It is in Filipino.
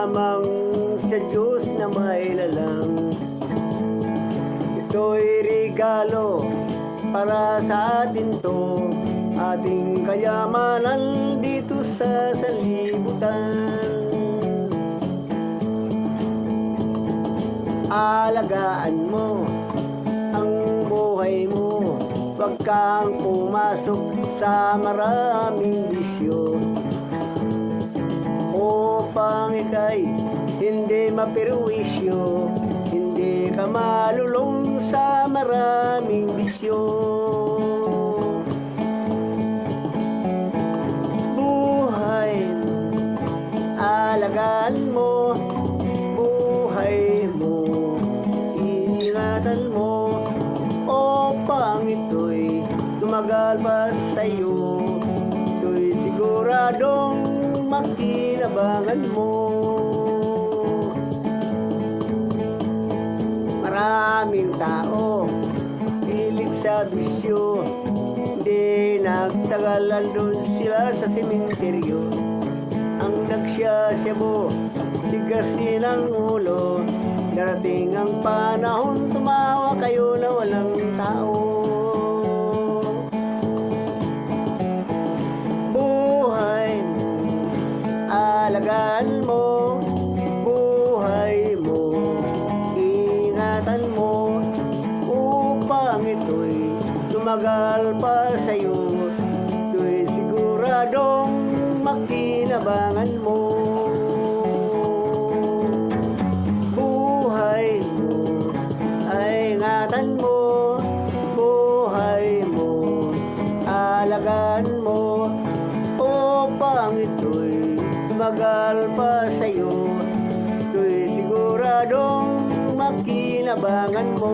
lamang sa Diyos na may lalang. Ito'y regalo para sa atin to, ating kayamanan dito sa sanlibutan. Alagaan mo ang buhay mo, huwag kang pumasok sa maraming bisyo, upang ika'y hindi maperwisyo, hindi ka malulong sa maraming bisyo. Buhay, alagaan mo, buhay mo, ingatan mo, upang ito'y tumagal pa sa'yo, ito'y siguradong makinabangan mo. Maraming tao hilig sa bisyo, hindi nagtagalan doon sila sa sementeryo. Ang nagsiyasyabo, tigas silang ulo, darating ang panahon, tumawa kayo na walang tao. Buhay, alagaan mo, buhay mo, ingatan mo, upang ito'y tumagal pa sa'yo, ito'y siguradong makinabangan mo. Buhay mo, ay ingatan mo, buhay mo, alagaan mo, upang ito'y tumagal pa sa'yo, ito'y siguradong makinabangan mo.